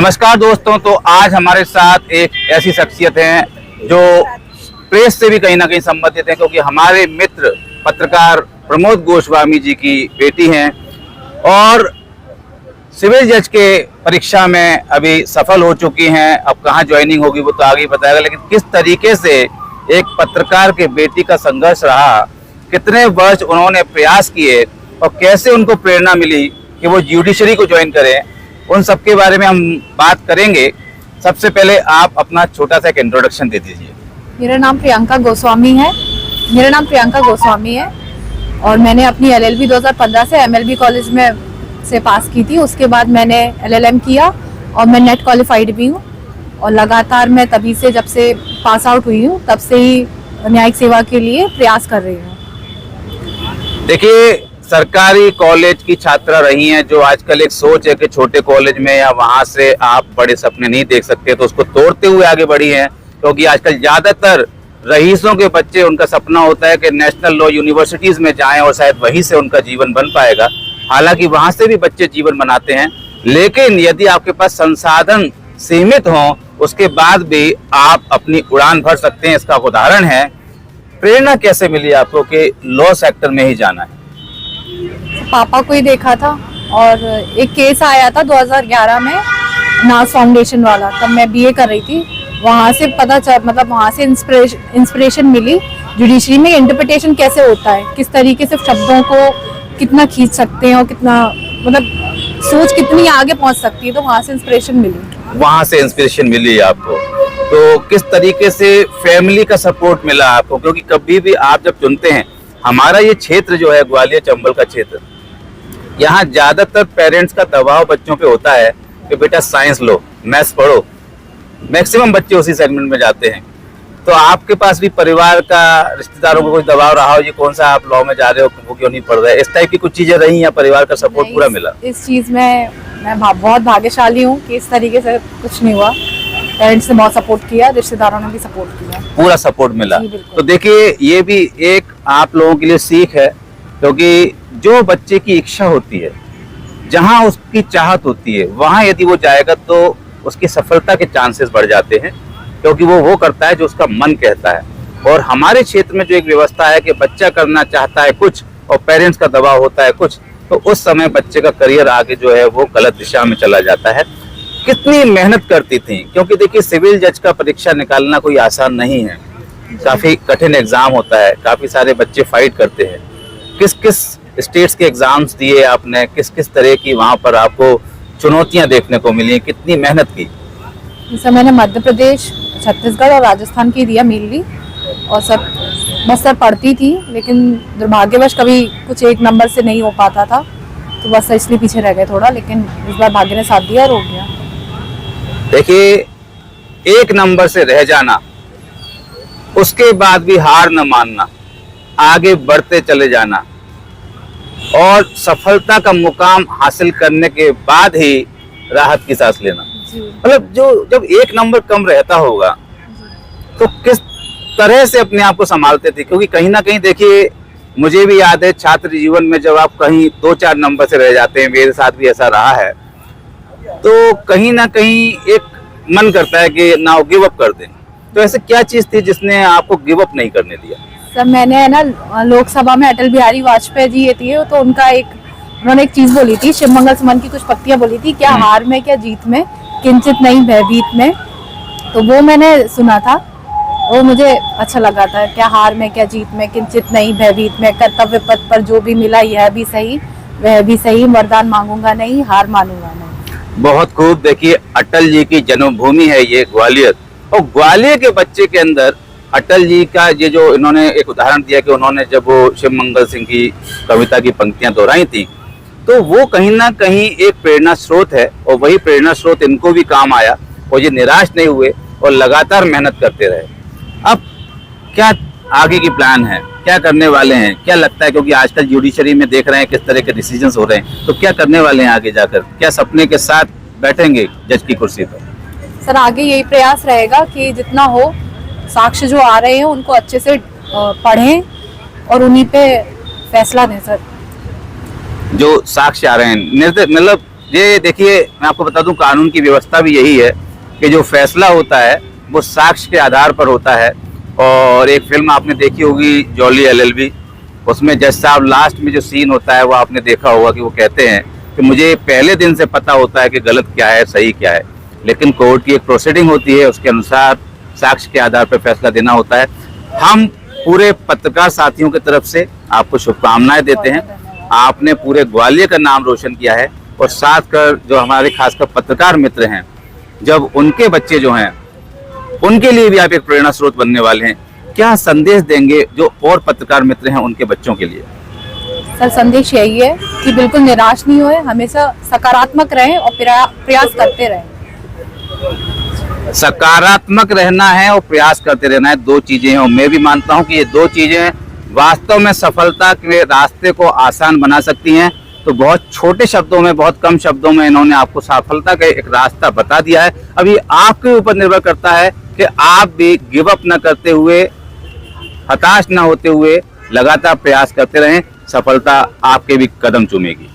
नमस्कार दोस्तों, तो आज हमारे साथ एक ऐसी शख्सियत हैं जो प्रेस से भी कहीं ना कहीं संबंधित हैं, क्योंकि हमारे मित्र पत्रकार प्रमोद गोस्वामी जी की बेटी हैं और सिविल जज के परीक्षा में अभी सफल हो चुकी हैं। अब कहाँ ज्वाइनिंग होगी वो तो आगे बताएगा, लेकिन किस तरीके से एक पत्रकार के बेटी का संघर्ष रहा, कितने वर्ष उन्होंने प्रयास किए और कैसे उनको प्रेरणा मिली कि वो जुडिशरी को ज्वाइन करें, उन सब के बारे में हम बात करेंगे। सबसे पहले आप अपना छोटा सा एक इंट्रोडक्शन दे दीजिए। मेरा नाम प्रियंका गोस्वामी है और मैंने अपनी LLB 2015 से MLB कॉलेज में से पास की थी। उसके बाद मैंने LLM किया और मैं नेट क्वालिफाइड भी हूँ और लगातार मैं तभी से, जब से पास आउट हुई हूँ, तब से ही न्यायिक सेवा के लिए प्रयास कर रही हूँ। देखिए, सरकारी कॉलेज की छात्रा रही हैं, जो आजकल एक सोच है कि छोटे कॉलेज में या वहां से आप बड़े सपने नहीं देख सकते, तो उसको तोड़ते हुए आगे बढ़ी हैं। क्योंकि आजकल ज्यादातर रईसों के बच्चे, उनका सपना होता है कि नेशनल लॉ यूनिवर्सिटीज में जाएं और शायद वहीं से उनका जीवन बन पाएगा। हालांकि वहां से भी बच्चे जीवन बनाते हैं, लेकिन यदि आपके पास संसाधन सीमित हों, उसके बाद भी आप अपनी उड़ान भर सकते हैं। इसका उदाहरण है। प्रेरणा कैसे मिली आपको कि लॉ सेक्टर में ही जाना है? पापा को ही देखा था और एक केस आया था 2011 में, नास फाउंडेशन वाला। तब मैं BA कर रही थी। वहाँ से पता चल, मतलब वहाँ से इंस्पिरेशन मिली जुडिशरी में इंटरप्रिटेशन कैसे होता है, किस तरीके से शब्दों को कितना खींच सकते हैं और कितना, मतलब सोच कितनी आगे पहुँच सकती है। तो वहाँ से इंस्पिरेशन मिली आपको। तो किस तरीके से फैमिली का सपोर्ट मिला आपको? क्योंकि कभी भी आप जब चुनते हैं, हमारा ये क्षेत्र जो है ग्वालियर चंबल का क्षेत्र, यहाँ ज्यादातर पेरेंट्स का दबाव बच्चों पे होता है कि बेटा साइंस लो, मैथ्स पढ़ो। मैक्सिमम बच्चे उसी सेगमेंट में जाते हैं। तो आपके पास भी परिवार का, रिश्तेदारों को कोई दबाव रहा हो, ये कौन सा आप लॉ में जा रहे हो, वो क्यों नहीं पढ़ रहे, इस टाइप की कुछ चीजें रही या परिवार का सपोर्ट पूरा मिला? इस चीज में मैं बहुत भाग्यशाली हूँ कि इस तरीके से कुछ नहीं हुआ। पेरेंट्स ने बहुत सपोर्ट किया, रिश्तेदारों ने भी सपोर्ट किया, पूरा सपोर्ट मिला। तो देखिए, ये भी एक आप लोगों के लिए सीख है, क्योंकि जो बच्चे की इच्छा होती है, जहां उसकी चाहत होती है, वहां यदि वो जाएगा तो उसकी सफलता के चांसेस बढ़ जाते हैं, क्योंकि वो करता है जो उसका मन कहता है। और हमारे क्षेत्र में जो एक व्यवस्था है कि बच्चा करना चाहता है कुछ और पेरेंट्स का दबाव होता है कुछ, तो उस समय बच्चे का करियर आगे जो है वो गलत दिशा में चला जाता है। कितनी मेहनत करती थी? क्योंकि देखिए, सिविल जज का परीक्षा निकालना कोई आसान नहीं है, काफी कठिन एग्जाम होता है, काफी सारे बच्चे फाइट करते हैं। किस किस स्टेट्स के एग्जाम्स दिए आपने, किस किस तरह की वहां पर आपको चुनौतियां देखने को मिली, कितनी मेहनत की? जैसे मैंने मध्य प्रदेश, छत्तीसगढ़ और राजस्थान की दिया मेनली, और सब बस सर पढ़ती थी, लेकिन दुर्भाग्यवश कभी कुछ एक नंबर से नहीं हो पाता था, तो बस इसलिए पीछे रह गए थोड़ा। लेकिन इस बार भाग्य ने साथ दिया और हो गया। देखिए, एक नंबर से रह जाना, उसके बाद भी हार न मानना, आगे बढ़ते चले जाना और सफलता का मुकाम हासिल करने के बाद ही राहत की सांस लेना। मतलब जब एक नंबर कम रहता होगा तो किस तरह से अपने आप को संभालते थे? क्योंकि कहीं ना कहीं देखिए, मुझे भी याद है छात्र जीवन में जब आप कहीं 2-4 नंबर से रह जाते हैं, मेरे साथ भी ऐसा रहा है, तो कहीं ना कहीं एक मन करता है कि ना गिव अप कर दें। तो ऐसे क्या चीज थी जिसने आपको गिव अप नहीं करने दिया? सर, मैंने है ना लोकसभा में अटल बिहारी वाजपेयी जी ये थी, तो उन्होंने एक चीज बोली थी, शिव मंगल सुमन की कुछ पक्तियां बोली थी, क्या हार में क्या जीत में, किंचित नहीं भयभीत में। तो वो मैंने सुना था, वो मुझे अच्छा लगा था। क्या हार में क्या जीत में, किंचित नहीं भयभीत में, कर्तव्य पथ पर जो भी मिला यह भी सही वह भी सही, वरदान मांगूंगा नहीं, हार मानूंगा नहीं। बहुत खूब। देखिए, अटल जी की जन्मभूमि है ये ग्वालियर, और ग्वालियर के बच्चे के अंदर अटल जी का ये जो इन्होंने एक उदाहरण दिया कि उन्होंने जब वो शिव मंगल सिंह की कविता की पंक्तियां दोहराई थी, तो वो कहीं ना कहीं एक प्रेरणा स्रोत है, और वही प्रेरणा स्रोत इनको भी काम आया और ये निराश नहीं हुए और लगातार मेहनत करते रहे। अब क्या आगे की प्लान है, क्या करने वाले हैं, क्या लगता है? क्योंकि आजकल जुडिशरी में देख रहे हैं किस तरह के डिसीजंस हो रहे हैं, तो क्या करने वाले हैं आगे जाकर? क्या सपने के साथ बैठेंगे जज की कुर्सी पर? सर, आगे यही प्रयास रहेगा कि जितना हो, साक्ष्य जो आ रहे हैं उनको अच्छे से पढ़ें और उन्हीं पे फैसला दें। सर, जो साक्ष्य आ रहे हैं, मतलब ये देखिए, मैं आपको बता दूं, कानून की व्यवस्था भी यही है कि जो फैसला होता है वो साक्ष्य के आधार पर होता है। और एक फिल्म आपने देखी होगी, जॉली LLB, उसमें जज साहब लास्ट में जो सीन होता है वो आपने देखा होगा कि वो कहते हैं कि मुझे पहले दिन से पता होता है कि गलत क्या है, सही क्या है, लेकिन कोर्ट की एक प्रोसीडिंग होती है, उसके अनुसार साक्ष्य के आधार पर फैसला देना होता है। हम पूरे पत्रकार साथियों की तरफ से आपको शुभकामनाएं देते हैं। आपने पूरे ग्वालियर का नाम रोशन किया है, और साथ कर जो हमारे खासकर पत्रकार मित्र हैं, जब उनके बच्चे जो हैं उनके लिए भी आप एक प्रेरणा स्रोत बनने वाले हैं। क्या संदेश देंगे जो और पत्रकार मित्र हैं उनके बच्चों के लिए? सर, संदेश यही है कि बिल्कुल निराश नहीं होए, हमेशा सकारात्मक रहें और प्रयास करते रहें। सकारात्मक रहना है और प्रयास करते रहना है, दो चीजें हैं, और मैं भी मानता हूं कि ये दो चीजें वास्तव में सफलता के रास्ते को आसान बना सकती हैं। तो बहुत छोटे शब्दों में, बहुत कम शब्दों में इन्होंने आपको सफलता का एक रास्ता बता दिया है। अभी आपके ऊपर निर्भर करता है कि आप भी गिव अप न करते हुए, हताश न होते हुए लगातार प्रयास करते रहें। सफलता आपके भी कदम चूमेगी।